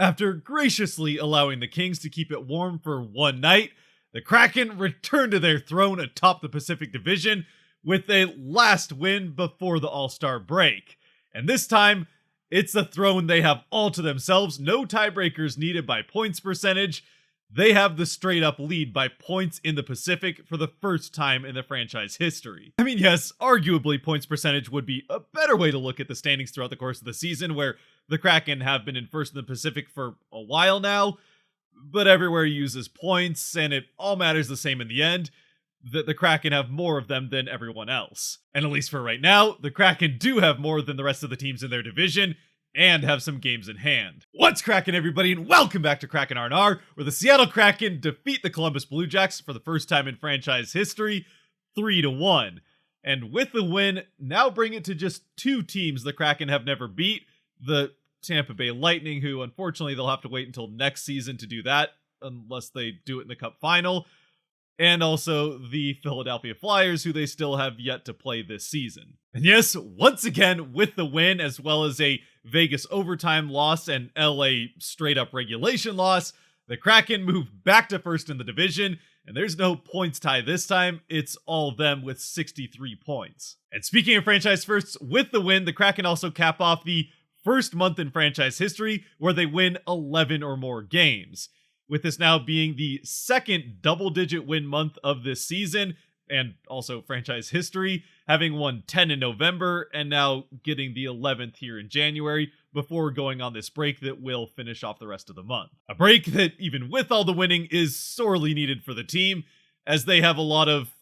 After graciously allowing the Kings to keep it warm for one night, the Kraken returned to their throne atop the Pacific Division with a last win before the All-Star break. And this time, it's the throne they have all to themselves, no tiebreakers needed by points percentage. They have the straight-up lead by points in the Pacific for the first time in the franchise history. I mean, yes, arguably points percentage would be a better way to look at the standings throughout the course of the season, where the Kraken have been in first in the Pacific for a while now, but everywhere uses points, and it all matters the same in the end. The Kraken have more of them than everyone else. And at least for right now, the Kraken do have more than the rest of the teams in their division, and have some games in hand. What's cracking, everybody, and welcome back to Kraken R&R, where the Seattle Kraken defeat the Columbus Blue Jackets for the first time in franchise history, 3-1. And with the win, now bring it to just two teams the Kraken have never beat, the Tampa Bay Lightning, who unfortunately they'll have to wait until next season to do that, unless they do it in the Cup Final, and also the Philadelphia Flyers, who they still have yet to play this season. And yes, once again, with the win, as well as a Vegas overtime loss and LA straight-up regulation loss, the Kraken move back to first in the division, and there's no points tie this time. It's all them with 63 points. And speaking of franchise firsts, with the win, the Kraken also cap off the first month in franchise history where they win 11 or more games, with this now being the second double-digit win month of this season, and also franchise history, having won 10 in November, and now getting the 11th here in January, before going on this break that will finish off the rest of the month. A break that, even with all the winning, is sorely needed for the team, as they have a lot of,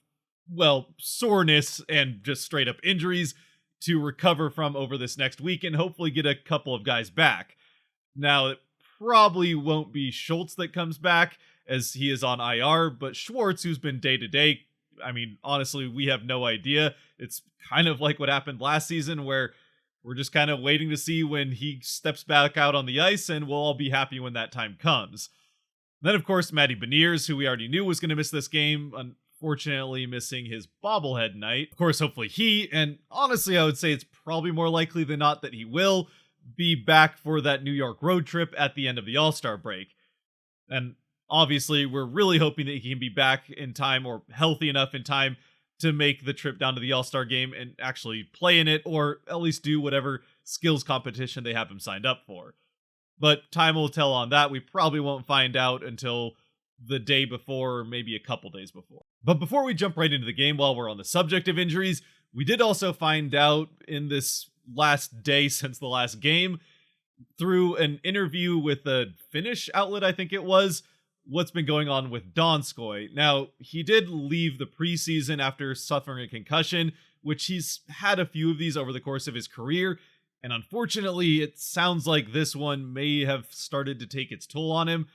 well, soreness and just straight-up injuries to recover from over this next week, and hopefully get a couple of guys back. Now, it probably won't be Schultz that comes back, as he is on IR, but Schwartz, who's been day-to-day, I mean, honestly, we have no idea. It's kind of like what happened last season, where we're just kind of waiting to see when he steps back out on the ice, and we'll all be happy when that time comes. Then, of course, Matty Beniers, who we already knew was going to miss this game, unfortunately missing his bobblehead night. Of course, hopefully he, and honestly, I would say it's probably more likely than not that he will be back for that New York road trip at the end of the All-Star break. And obviously, we're really hoping that he can be back in time, or healthy enough in time, to make the trip down to the All-Star game and actually play in it, or at least do whatever skills competition they have him signed up for. But time will tell on that. We probably won't find out until the day before, or maybe a couple days before. But before we jump right into the game, while we're on the subject of injuries, we did also find out in this last day since the last game, through an interview with a Finnish outlet, I think it was, what's been going on with Donskoi. Now, he did leave the preseason after suffering a concussion, which he's had a few of these over the course of his career, and unfortunately, it sounds like this one may have started to take its toll on him.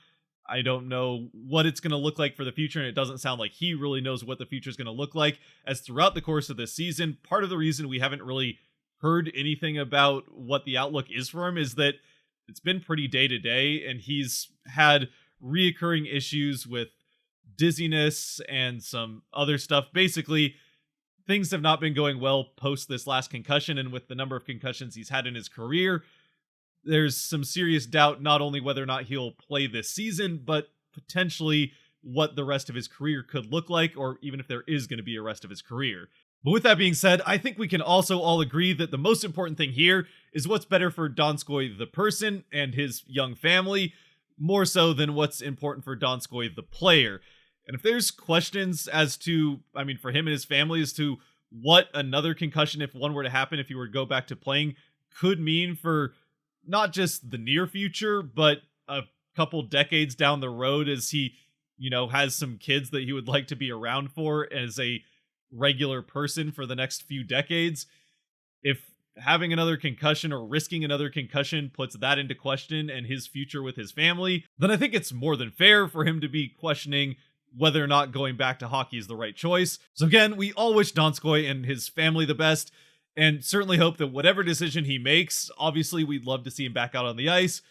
I don't know what it's going to look like for the future, and it doesn't sound like he really knows what the future is going to look like, as throughout the course of this season, part of the reason we haven't really heard anything about what the outlook is for him is that it's been pretty day-to-day, and he's had reoccurring issues with dizziness and some other stuff. Basically, things have not been going well post this last concussion, and with the number of concussions he's had in his career, there's some serious doubt not only whether or not he'll play this season, but potentially what the rest of his career could look like, or even if there is going to be a rest of his career. But with that being said, I think we can also all agree that the most important thing here is what's better for Donskoi the person and his young family, more so than what's important for Donskoi the player. And if there's questions as to, I mean, for him and his family, as to what another concussion, if one were to happen, if he were to go back to playing, could mean for not just the near future, but a couple decades down the road, as he, you know, has some kids that he would like to be around for as a regular person for the next few decades. If having another concussion or risking another concussion puts that into question and his future with his family, then I think it's more than fair for him to be questioning whether or not going back to hockey is the right choice. So again, we all wish Donskoi and his family the best, and certainly hope that whatever decision he makes, obviously we'd love to see him back out on the ice,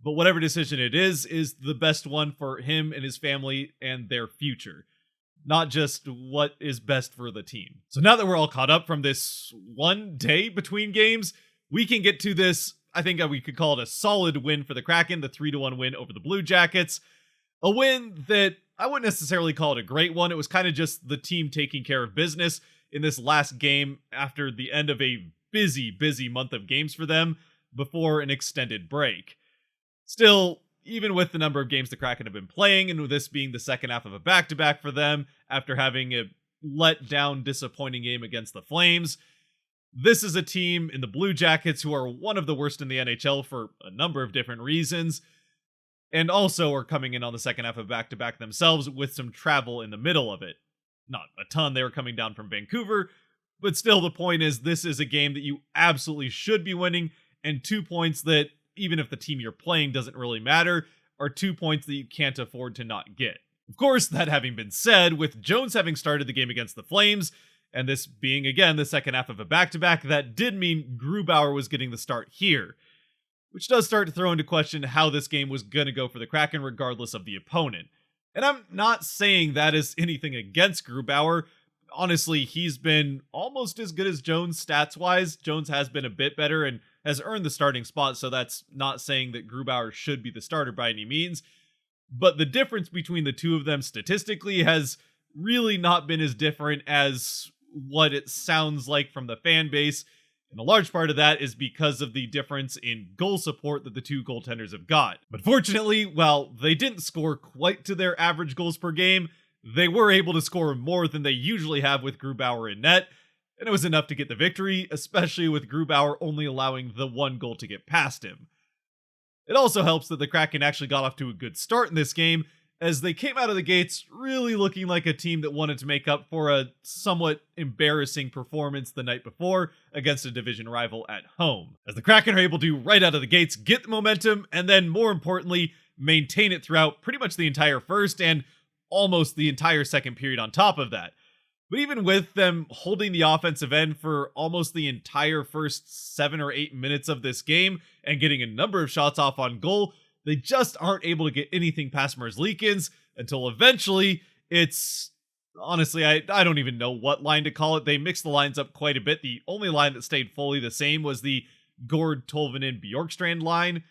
but whatever decision it is the best one for him and his family and their future, not just what is best for the team. So now that we're all caught up from this one day between games, we can get to this I think we could call it a solid win for the Kraken, the 3-1 win over the Blue Jackets. A win that I wouldn't necessarily call it a great one. It was kind of just the team taking care of business in this last game after the end of a busy month of games for them before an extended break. Still, even with the number of games the Kraken have been playing, and with this being the second half of a back-to-back for them after having a let-down, disappointing game against the Flames, this is a team in the Blue Jackets who are one of the worst in the NHL for a number of different reasons, and also are coming in on the second half of back-to-back themselves with some travel in the middle of it. Not a ton, they were coming down from Vancouver, but still the point is this is a game that you absolutely should be winning, and 2 points that, even if the team you're playing doesn't really matter, are 2 points that you can't afford to not get. Of course, that having been said, with Jones having started the game against the Flames, and this being again the second half of a back-to-back, that did mean Grubauer was getting the start here, which does start to throw into question how this game was going to go for the Kraken regardless of the opponent. And I'm not saying that is anything against Grubauer. Honestly, he's been almost as good as Jones stats-wise. Jones has been a bit better and has earned the starting spot, so that's not saying that Grubauer should be the starter by any means. But the difference between the two of them statistically has really not been as different as what it sounds like from the fan base. And a large part of that is because of the difference in goal support that the two goaltenders have got. But fortunately, while they didn't score quite to their average goals per game, they were able to score more than they usually have with Grubauer in net, and it was enough to get the victory, especially with Grubauer only allowing the one goal to get past him. It also helps that the Kraken actually got off to a good start in this game, as they came out of the gates really looking like a team that wanted to make up for a somewhat embarrassing performance the night before against a division rival at home. As the Kraken are able to, right out of the gates, get the momentum, and then more importantly, maintain it throughout pretty much the entire first and almost the entire second period on top of that. But even with them holding the offensive end for almost the entire first 7 or 8 minutes of this game and getting a number of shots off on goal, they just aren't able to get anything past Merzlikins until eventually it's... Honestly, I don't even know what line to call it. They mixed the lines up quite a bit. The only line that stayed fully the same was the Gord, Tolvanen, Bjorkstrand line.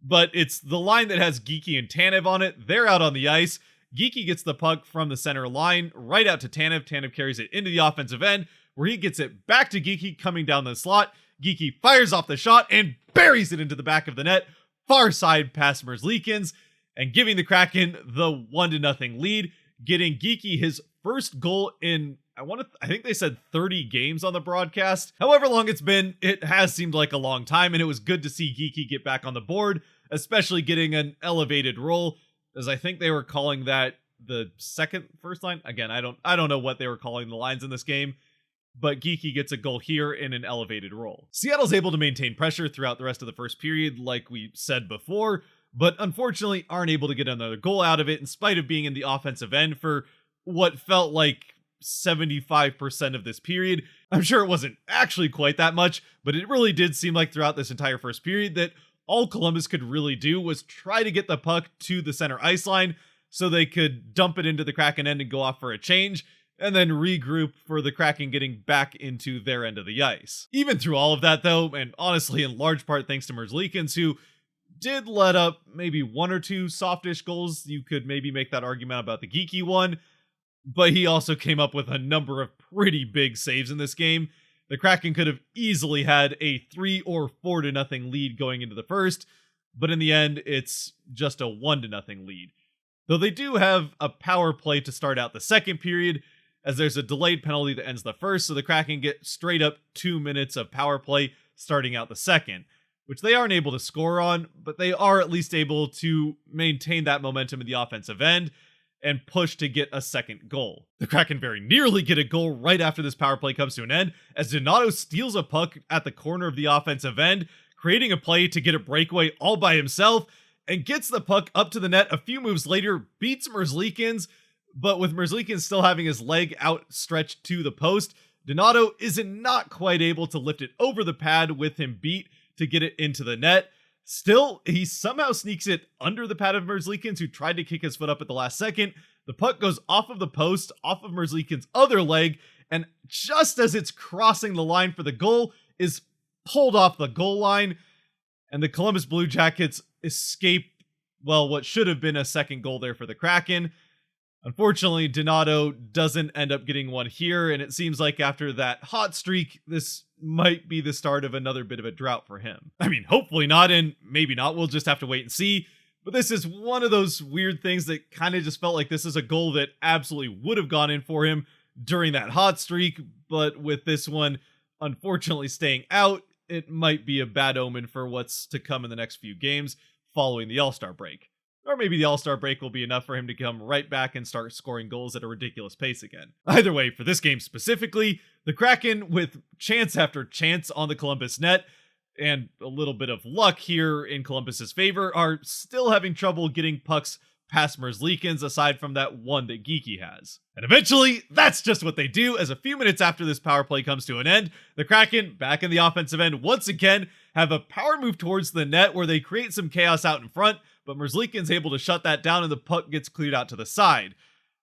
But it's the line that has Geekie and Tanev on it. They're out on the ice. Geekie gets the puck from the center line right out to Tanev. Tanev carries it into the offensive end, where he gets it back to Geekie coming down the slot. Geekie fires off the shot and buries it into the back of the net, far side past Merzlikins, and giving the Kraken the 1-0 lead, getting Geekie his first goal in, I think they said 30 games on the broadcast. However long it's been, it has seemed like a long time, and it was good to see Geekie get back on the board, especially getting an elevated role, as I think they were calling that the first line. Again, I don't know what they were calling the lines in this game, but Geekie gets a goal here in an elevated role. Seattle's able to maintain pressure throughout the rest of the first period, like we said before, but unfortunately aren't able to get another goal out of it in spite of being in the offensive end for what felt like 75% of this period. I'm sure it wasn't actually quite that much, but it really did seem like throughout this entire first period that all Columbus could really do was try to get the puck to the center ice line so they could dump it into the Kraken end and go off for a change, and then regroup for the Kraken getting back into their end of the ice. Even through all of that though, and honestly in large part thanks to Merzlikins, who did let up maybe 1 or 2 softish goals, you could maybe make that argument about the Geekie one, but he also came up with a number of pretty big saves in this game. The Kraken could have easily had a 3 or 4-0 lead going into the first, but in the end, it's just a 1-0 lead. Though they do have a power play to start out the second period, as there's a delayed penalty that ends the first, so the Kraken get straight up 2 minutes of power play starting out the second, which they aren't able to score on, but they are at least able to maintain that momentum in the offensive end and push to get a second goal. The Kraken very nearly get a goal right after this power play comes to an end, as Donato steals a puck at the corner of the offensive end, creating a play to get a breakaway all by himself, and gets the puck up to the net a few moves later, beats Merzlikins, but with Merzlikins still having his leg outstretched to the post, Donato is not quite able to lift it over the pad with him beat to get it into the net. Still, he somehow sneaks it under the pad of Merzlikins, who tried to kick his foot up at the last second. The puck goes off of the post, off of Merzlikins' other leg, and just as it's crossing the line for the goal, is pulled off the goal line. and the Columbus Blue Jackets escape, well, what should have been a second goal there for the Kraken. Unfortunately, Donato doesn't end up getting one here, and it seems like after that hot streak, this might be the start of another bit of a drought for him. I mean, hopefully not, and maybe not. We'll just have to wait and see. But this is one of those weird things that kind of just felt like this is a goal that absolutely would have gone in for him during that hot streak, but with this one unfortunately staying out, it might be a bad omen for what's to come in the next few games following the All-Star break. Or maybe the All-Star break will be enough for him to come right back and start scoring goals at a ridiculous pace again. Either way, for this game specifically, the Kraken, with chance after chance on the Columbus net, and a little bit of luck here in Columbus's favor, are still having trouble getting pucks past Merzlikins aside from that one that Geeky has. And eventually, that's just what they do, as a few minutes after this power play comes to an end, the Kraken, back in the offensive end once again, have a power move towards the net where they create some chaos out in front, but Merzlikins able to shut that down and the puck gets cleared out to the side.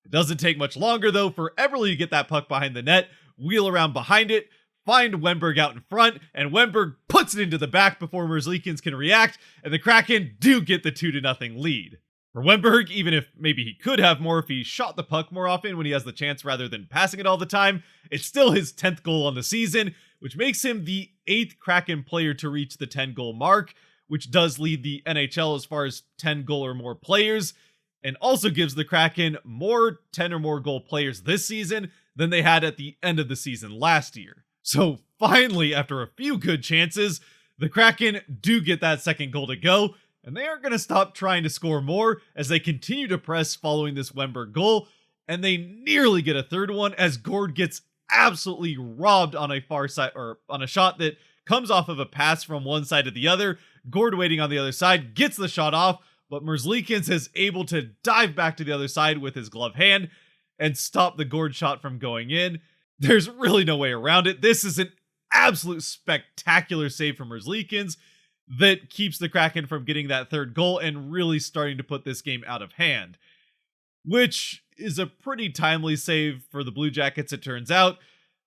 It doesn't take much longer though for Everly to get that puck behind the net, wheel around behind it, find Wennberg out in front, and Wennberg puts it into the back before Merzlikins can react, and the Kraken do get the 2-0 lead. For Wennberg, even if maybe he could have more if he shot the puck more often when he has the chance rather than passing it all the time, it's still his 10th goal on the season, which makes him the 8th Kraken player to reach the 10-goal mark, which does lead the NHL as far as 10-goal or more players, and also gives the Kraken more 10 or more goal players this season than they had at the end of the season last year. So finally, after a few good chances, the Kraken do get that second goal to go, and they aren't going to stop trying to score more as they continue to press following this Wennberg goal, and they nearly get a third one as Gord gets absolutely robbed on a far side, or on a shot that comes off of a pass from one side to the other. Gord waiting on the other side gets the shot off, but Merzlikins is able to dive back to the other side with his glove hand and stop the Gord shot from going in. There's really no way around it. This is an absolute spectacular save from Merzlikins that keeps the Kraken from getting that third goal and really starting to put this game out of hand, which is a pretty timely save for the Blue Jackets, it turns out,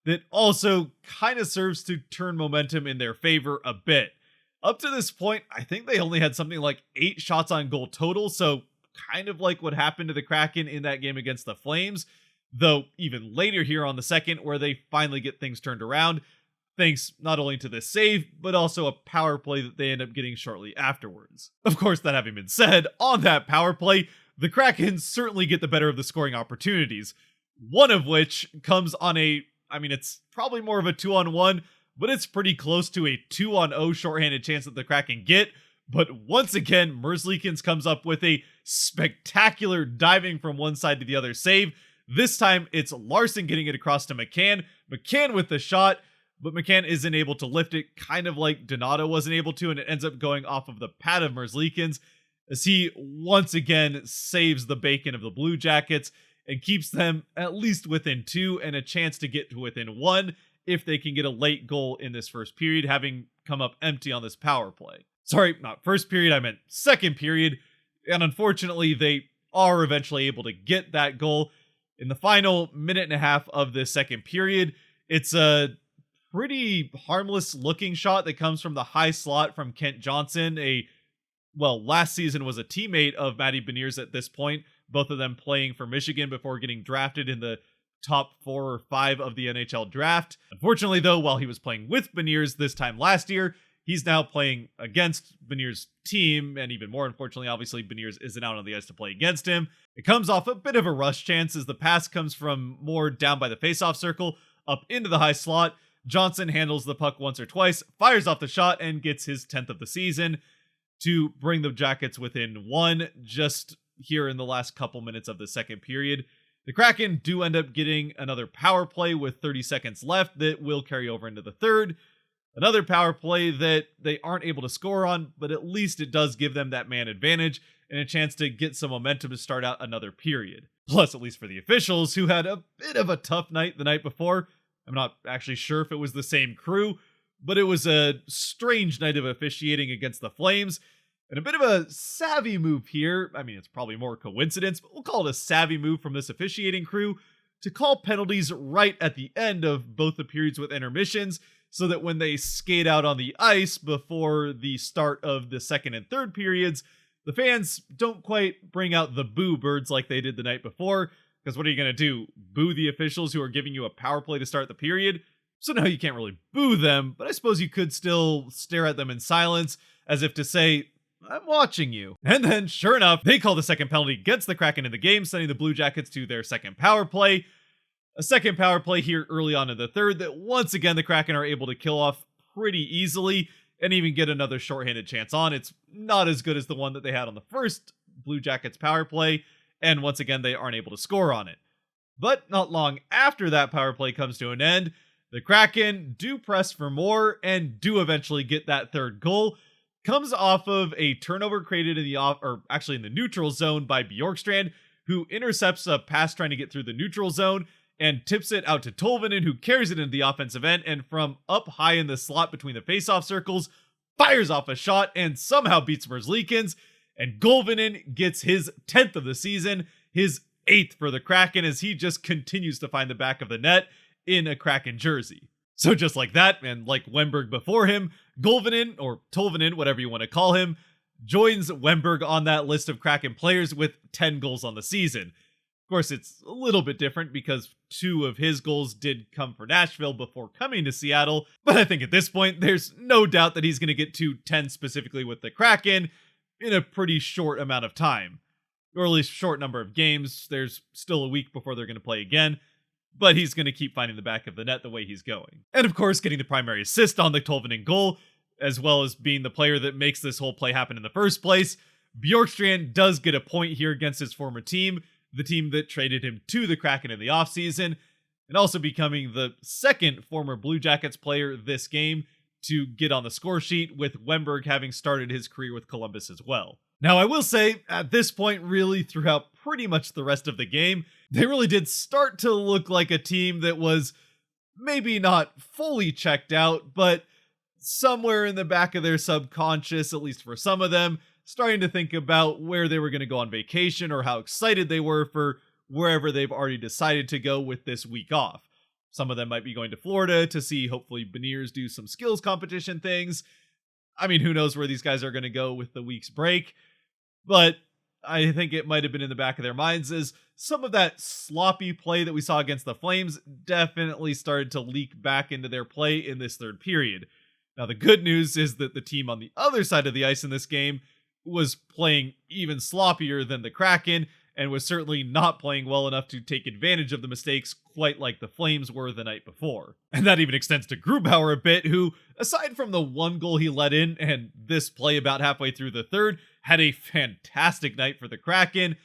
that also kind of serves to turn momentum in their favor a bit. Up to this point, I think they only had something like 8 shots on goal total, so kind of like what happened to the Kraken in that game against the Flames, though even later here on the second, where they finally get things turned around, thanks not only to this save, but also a power play that they end up getting shortly afterwards. Of course, that having been said, on that power play, the Kraken certainly get the better of the scoring opportunities, one of which comes on it's probably more of a 2-on-1, but it's pretty close to a 2-on-0 shorthanded chance that the Kraken get. But once again, Merzlikins comes up with a spectacular diving from one side to the other save. This time, it's Larson getting it across to McCann. McCann with the shot, but McCann isn't able to lift it, kind of like Donato wasn't able to, and it ends up going off of the pad of Merzlikins as he once again saves the bacon of the Blue Jackets and keeps them at least within 2 and a chance to get to within 1 if they can get a late goal in this first period, having come up empty on this power play. Sorry, not first period, I meant second period, and unfortunately they are eventually able to get that goal in the final minute and a half of this second period. It's a pretty harmless looking shot that comes from the high slot from Kent Johnson, last season was a teammate of Matty Beniers at this point, both of them playing for Michigan before getting drafted in the top 4 or 5 of the NHL draft. Unfortunately though, while he was playing with Beniers this time last year, he's now playing against Beniers' team, and even more unfortunately, obviously Beniers isn't out on the ice to play against him. It comes off a bit of a rush chance as the pass comes from more down by the faceoff circle, up into the high slot. Johnson handles the puck once or twice, fires off the shot, and gets his 10th of the season to bring the Jackets within 1 just here in the last couple minutes of the second period. The Kraken do end up getting another power play with 30 seconds left that will carry over into the third. Another power play that they aren't able to score on, but at least it does give them that man advantage and a chance to get some momentum to start out another period. Plus, at least for the officials, who had a bit of a tough night the night before. I'm not actually sure if it was the same crew, but it was a strange night of officiating against the Flames, and a bit of a savvy move here. I mean, it's probably more coincidence, but we'll call it a savvy move from this officiating crew to call penalties right at the end of both the periods with intermissions, so that when they skate out on the ice before the start of the second and third periods, the fans don't quite bring out the boo birds like they did the night before. Because what are you going to do? Boo the officials who are giving you a power play to start the period? So now you can't really boo them, but I suppose you could still stare at them in silence as if to say, I'm watching you. And then, sure enough, they call the second penalty against the Kraken in the game, sending the Blue Jackets to their second power play. A second power play here early on in the third that once again the Kraken are able to kill off pretty easily and even get another shorthanded chance on. It's not as good as the one that they had on the first Blue Jackets power play, and once again they aren't able to score on it. But not long after that power play comes to an end, the Kraken do press for more and do eventually get that third goal. Comes off of a turnover created in the neutral zone by Bjorkstrand, who intercepts a pass trying to get through the neutral zone and tips it out to Tolvanen, who carries it into the offensive end and from up high in the slot between the faceoff circles, fires off a shot and somehow beats Merzlikins, and Golvanen gets his 10th of the season, his 8th for the Kraken, as he just continues to find the back of the net in a Kraken jersey. So just like that, and like Wemberg before him, Golvanen, or Tolvanen, whatever you want to call him, joins Wemberg on that list of Kraken players with 10 goals on the season. Of course, it's a little bit different because 2 of his goals did come for Nashville before coming to Seattle, but I think at this point, there's no doubt that he's going to get to 10 specifically with the Kraken in a pretty short amount of time. Or at least short number of games. There's still a week before they're going to play again. But he's going to keep finding the back of the net the way he's going. And of course, getting the primary assist on the Tolvanen goal, as well as being the player that makes this whole play happen in the first place. Bjorkstrand does get a point here against his former team, the team that traded him to the Kraken in the offseason, and also becoming the second former Blue Jackets player this game to get on the score sheet, with Wemberg having started his career with Columbus as well. Now, I will say, at this point, really throughout pretty much the rest of the game, they really did start to look like a team that was maybe not fully checked out, but somewhere in the back of their subconscious, at least for some of them, starting to think about where they were going to go on vacation or how excited they were for wherever they've already decided to go with this week off. Some of them might be going to Florida to see, hopefully, Beniers do some skills competition things. I mean, who knows where these guys are going to go with the week's break. But I think it might have been in the back of their minds as some of that sloppy play that we saw against the Flames definitely started to leak back into their play in this third period. Now, the good news is that the team on the other side of the ice in this game was playing even sloppier than the Kraken, and was certainly not playing well enough to take advantage of the mistakes quite like the Flames were the night before. And that even extends to Grubauer a bit, who, aside from the one goal he let in and this play about halfway through the third, had a fantastic night for the Kraken.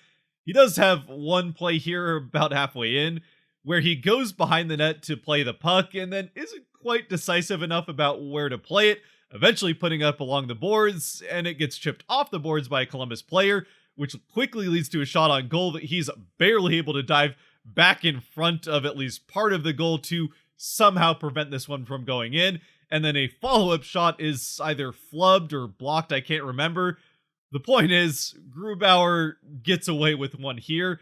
He does have one play here about halfway in, where he goes behind the net to play the puck and then isn't quite decisive enough about where to play it, eventually putting up along the boards, and it gets chipped off the boards by a Columbus player, which quickly leads to a shot on goal that he's barely able to dive back in front of at least part of the goal to somehow prevent this one from going in. And then a follow-up shot is either flubbed or blocked, I can't remember. The point is, Grubauer gets away with one here,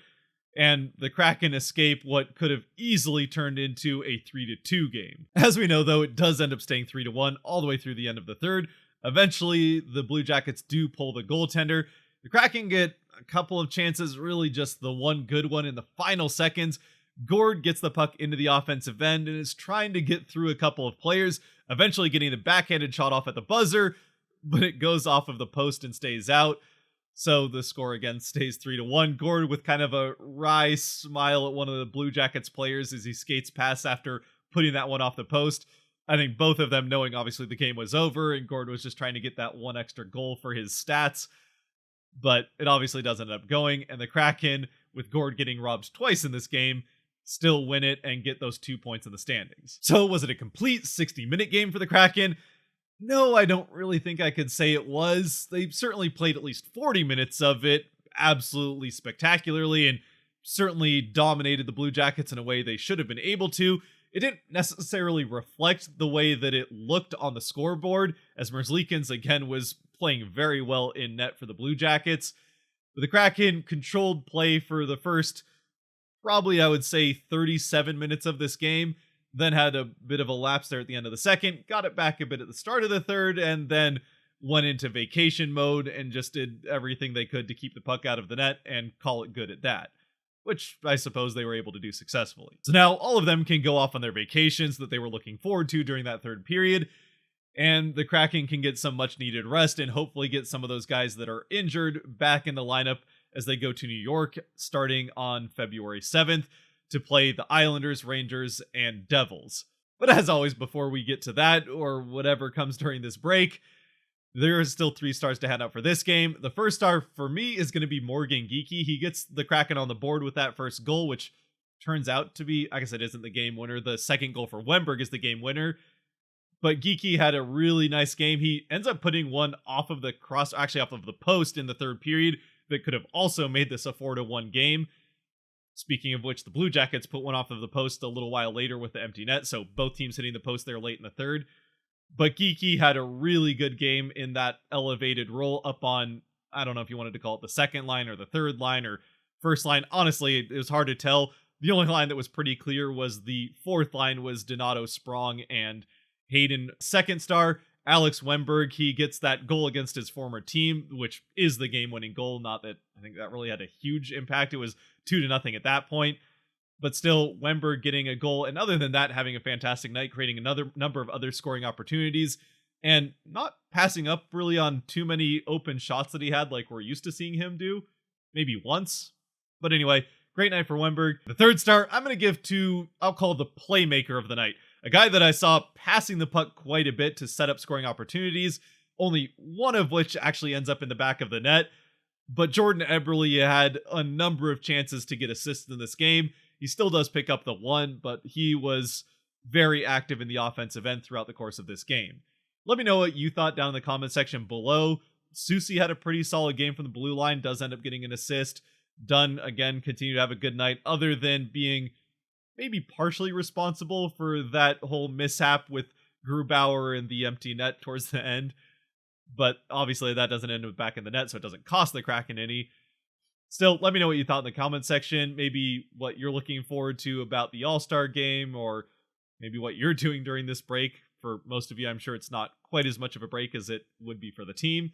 and the Kraken escape what could have easily turned into a 3-2 game. As we know, though, it does end up staying 3-1 all the way through the end of the third. Eventually, the Blue Jackets do pull the goaltender. The Kraken get a couple of chances, really just the one good one in the final seconds. Gord gets the puck into the offensive end and is trying to get through a couple of players, eventually getting the backhanded shot off at the buzzer, but it goes off of the post and stays out. So the score again stays 3-1. Gord with kind of a wry smile at one of the Blue Jackets players as he skates past after putting that one off the post. I think both of them knowing obviously the game was over and Gord was just trying to get that one extra goal for his stats. But it obviously doesn't end up going, and the Kraken, with Gord getting robbed twice in this game, still win it and get those 2 points in the standings. So was it a complete 60-minute game for the Kraken? No, I don't really think I could say it was. They certainly played at least 40 minutes of it absolutely spectacularly and certainly dominated the Blue Jackets in a way they should have been able to. It didn't necessarily reflect the way that it looked on the scoreboard, as Merzlikins again was playing very well in net for the Blue Jackets. But the Kraken controlled play for the first, probably I would say 37 minutes of this game. then had a bit of a lapse there at the end of the second, got it back a bit at the start of the third, and then went into vacation mode and just did everything they could to keep the puck out of the net and call it good at that, which I suppose they were able to do successfully. So now all of them can go off on their vacations that they were looking forward to during that third period, and the Kraken can get some much needed rest and hopefully get some of those guys that are injured back in the lineup as they go to New York starting on February 7th to play the Islanders, Rangers, and Devils. But as always, before we get to that or whatever comes during this break, there is still 3 stars to hand out for this game. The first star for me is going to be Morgan Geekie. He gets the Kraken on the board with that first goal, which turns out to be, I guess it isn't the game winner. The second goal for Wemberg is the game winner. But Geekie had a really nice game. He ends up putting one off of the off of the post in the third period that could have also made this a 4-1 game. Speaking of which, the Blue Jackets put one off of the post a little while later with the empty net, so both teams hitting the post there late in the third. But Geekie had a really good game in that elevated role up on, I don't know if you wanted to call it the second line or the third line or first line. Honestly, it was hard to tell. The only line that was pretty clear was the fourth line was Donato Sprong and Hayden. Second star, Alex Wemberg. He gets that goal against his former team, which is the game-winning goal. Not that I think that really had a huge impact. It was 2-0 at that point. But still, Wemberg getting a goal, and other than that, having a fantastic night, creating another number of other scoring opportunities, and not passing up really on too many open shots that he had like we're used to seeing him do. Maybe once. But anyway, great night for Wemberg. The third star, I'm going to give to, I'll call the playmaker of the night. A guy that I saw passing the puck quite a bit to set up scoring opportunities, only one of which actually ends up in the back of the net. But Jordan Eberle had a number of chances to get assists in this game. He still does pick up the one, but he was very active in the offensive end throughout the course of this game. Let me know what you thought down in the comment section below. Susie had a pretty solid game from the blue line, does end up getting an assist. Dunn, again, continued to have a good night, other than being maybe partially responsible for that whole mishap with Grubauer and the empty net towards the end. But obviously that doesn't end up back in the net, so it doesn't cost the Kraken any. Still, let me know what you thought in the comment section. Maybe what you're looking forward to about the All-Star game, or maybe what you're doing during this break. For most of you, I'm sure it's not quite as much of a break as it would be for the team.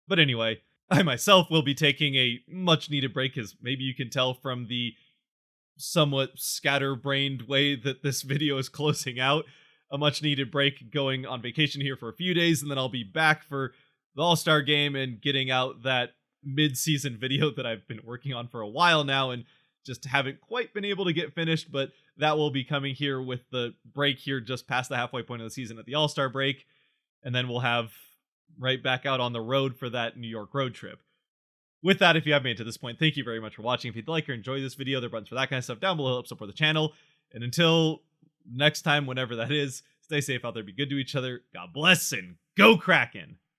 But anyway, I myself will be taking a much-needed break, as maybe you can tell from the somewhat scatterbrained way that this video is closing out. A much-needed break, going on vacation here for a few days, and then I'll be back for the All-Star game and getting out that mid-season video that I've been working on for a while now and just haven't quite been able to get finished, but that will be coming here with the break here just past the halfway point of the season at the All-Star break, and then we'll have right back out on the road for that New York road trip. With that, if you have made it to this point, thank you very much for watching. If you'd like or enjoy this video, there are buttons for that kind of stuff down below to help support the channel. And until next time, whenever that is, stay safe out there, be good to each other, God bless, and go Kraken!